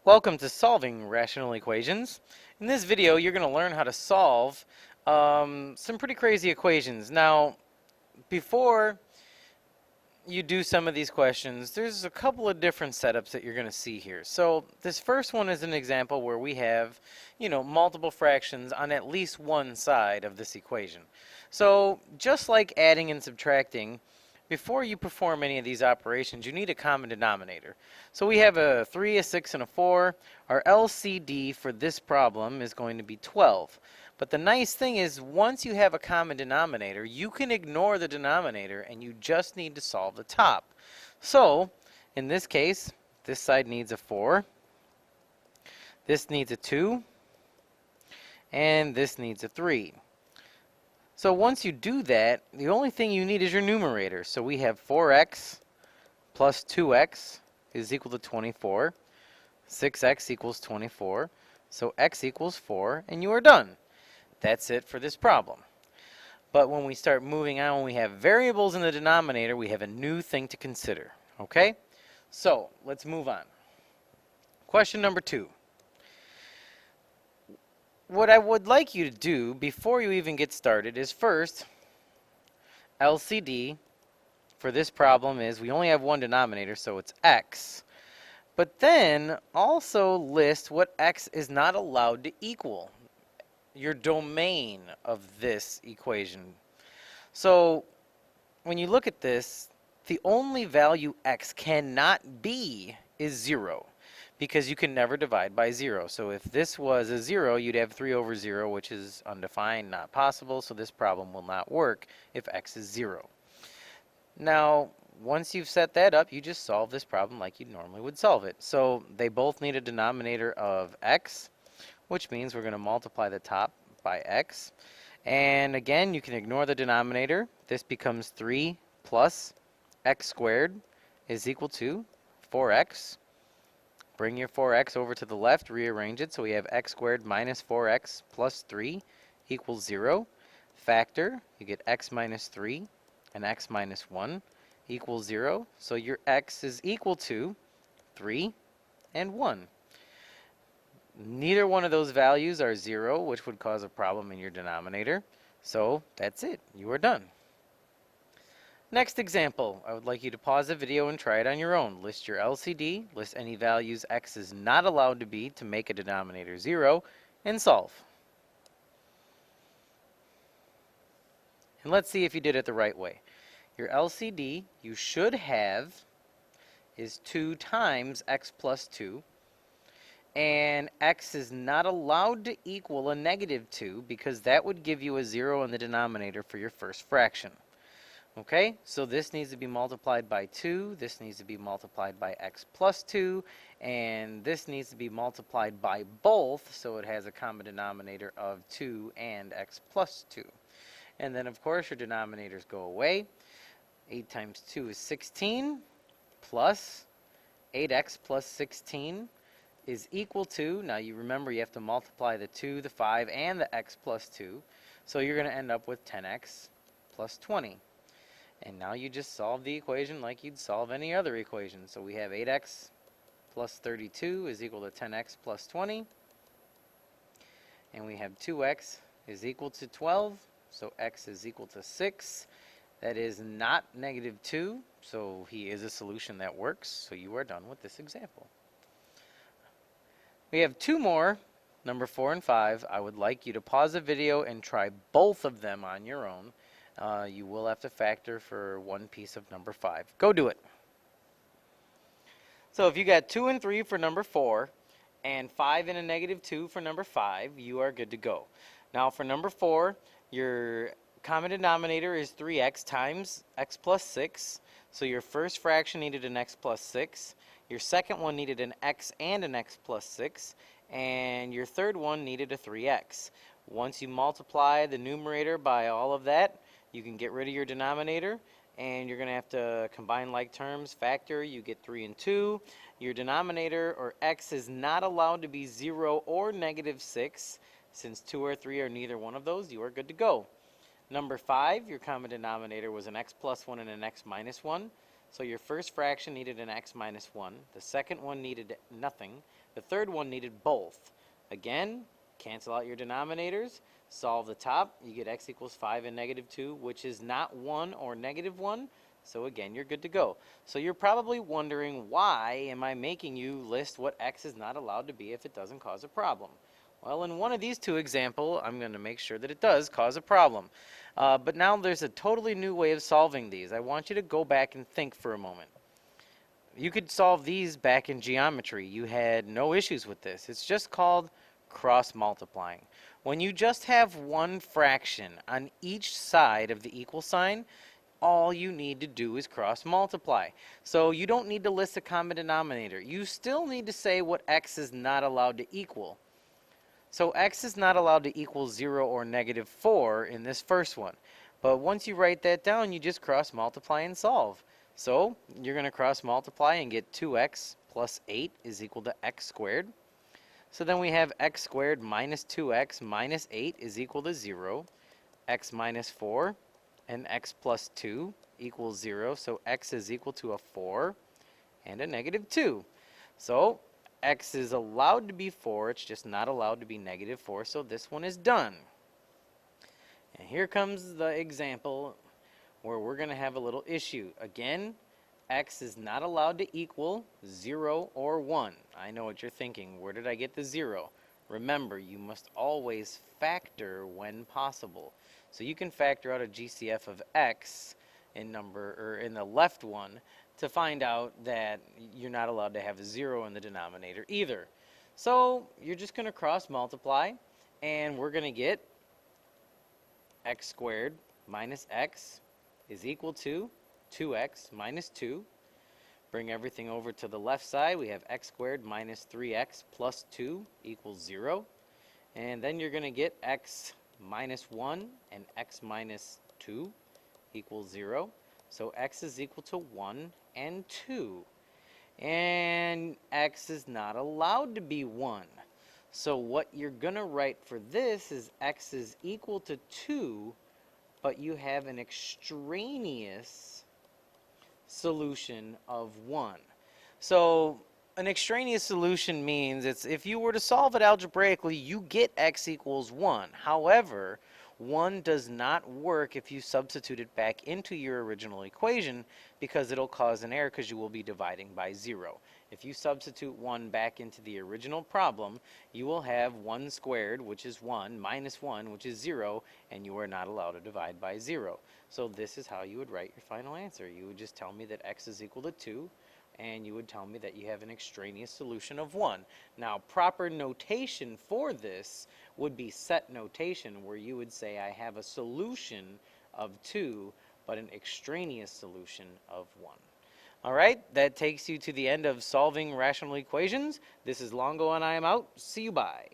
Welcome to Solving Rational Equations. In this video, you're going to learn how to solve some pretty crazy equations. Now, before you do some of these questions, there's a couple of different setups that you're going to see here. So this first one is an example where we have, multiple fractions on at least one side of this equation. So just like adding and subtracting, before you perform any of these operations, you need a common denominator. So we have a 3, a 6, and a 4. Our LCD for this problem is going to be 12. But the nice thing is, once you have a common denominator, you can ignore the denominator and you just need to solve the top. So, in this case, this side needs a 4, this needs a 2, and this needs a 3. So once you do that, the only thing you need is your numerator. So we have 4x plus 2x is equal to 24. 6x equals 24. So x equals 4, and you are done. That's it for this problem. But when we start moving on, when we have variables in the denominator, we have a new thing to consider. Okay? So let's move on. Question number 2. What I would like you to do before you even get started is first, LCD for this problem is we only have one denominator, so it's x. But then also list what x is not allowed to equal, your domain of this equation. So when you look at this, the only value x cannot be is 0. Because you can never divide by 0. So if this was a 0, you'd have 3 over 0, which is undefined, not possible, so this problem will not work if x is 0. Now, once you've set that up, you just solve this problem like you normally would solve it. So they both need a denominator of x, which means we're going to multiply the top by x. And again, you can ignore the denominator. This becomes 3 plus x squared is equal to 4x. Bring your 4x over to the left, rearrange it, so we have x squared minus 4x plus 3 equals 0. Factor, you get x minus 3 and x minus 1 equals 0. So your x is equal to 3 and 1. Neither one of those values are 0, which would cause a problem in your denominator. So that's it. You are done. Next example, I would like you to pause the video and try it on your own. List your LCD, list any values x is not allowed to be to make a denominator 0, and solve. And let's see if you did it the right way. Your LCD you should have is 2 times x plus 2, and x is not allowed to equal a negative 2 because that would give you a 0 in the denominator for your first fraction. Okay, so this needs to be multiplied by 2, this needs to be multiplied by x plus 2, and this needs to be multiplied by both, so it has a common denominator of 2 and x plus 2. And then, of course, your denominators go away. 8 times 2 is 16, plus 8x plus 16 is equal to, now you remember you have to multiply the 2, the 5, and the x plus 2, so you're going to end up with 10x plus 20. And now you just solve the equation like you'd solve any other equation. So we have 8x plus 32 is equal to 10x plus 20. And we have 2x is equal to 12. So x is equal to 6. That is not negative 2. So he is a solution that works. So you are done with this example. We have 2 more, number 4 and 5. I would like you to pause the video and try both of them on your own. You will have to factor for one piece of number 5. Go do it. So if you got 2 and 3 for number 4 and 5 and a negative 2 for number 5, you are good to go. Now for number 4, your common denominator is 3x times x plus 6. So your first fraction needed an x plus 6. Your second one needed an x and an x plus 6. And your third one needed a 3x. Once you multiply the numerator by all of that, you can get rid of your denominator, and you're going to have to combine like terms, factor, you get 3 and 2. Your denominator, or x, is not allowed to be 0 or negative 6. Since 2 or 3 are neither one of those, you are good to go. Number 5, your common denominator was an x plus 1 and an x minus 1. So your first fraction needed an x minus 1. The second one needed nothing. The third one needed both. Again, cancel out your denominators, solve the top, you get x equals 5 and negative 2, which is not 1 or negative 1. So again, you're good to go. So you're probably wondering, why am I making you list what x is not allowed to be if it doesn't cause a problem? Well, in one of these two examples, I'm going to make sure that it does cause a problem. But now there's a totally new way of solving these. I want you to go back and think for a moment. You could solve these back in geometry. You had no issues with this. It's just called cross multiplying. When you just have one fraction on each side of the equal sign, all you need to do is cross multiply. So you don't need to list a common denominator. You still need to say what x is not allowed to equal. So x is not allowed to equal 0 or negative 4 in this first one. But once you write that down, you just cross multiply and solve. So you're going to cross multiply and get 2x plus 8 is equal to x squared. So then we have x squared minus 2x minus 8 is equal to 0. X minus 4 and x plus 2 equals 0. So x is equal to a 4 and a negative 2. So x is allowed to be 4. It's just not allowed to be negative 4. So this one is done. And here comes the example where we're going to have a little issue. Again, x is not allowed to equal 0 or 1. I know what you're thinking. Where did I get the 0? Remember, you must always factor when possible. So you can factor out a GCF of x in the left one to find out that you're not allowed to have a 0 in the denominator either. So you're just going to cross multiply, and we're going to get x squared minus x is equal to 2x minus 2. Bring everything over to the left side. We have x squared minus 3x plus 2 equals 0. And then you're going to get x minus 1 and x minus 2 equals 0. So x is equal to 1 and 2. And x is not allowed to be 1. So what you're going to write for this is x is equal to 2, but you have an extraneous solution of 1. So an extraneous solution means if you were to solve it algebraically, you get x equals 1. However, 1 does not work if you substitute it back into your original equation, because it'll cause an error because you will be dividing by 0. If you substitute 1 back into the original problem, you will have 1 squared, which is 1, minus 1, which is 0, and you are not allowed to divide by 0. So this is how you would write your final answer. You would just tell me that x is equal to 2, and you would tell me that you have an extraneous solution of 1. Now, proper notation for this would be set notation, where you would say I have a solution of 2, but an extraneous solution of 1. All right, that takes you to the end of solving rational equations. This is Longo, and I am out. See you, bye.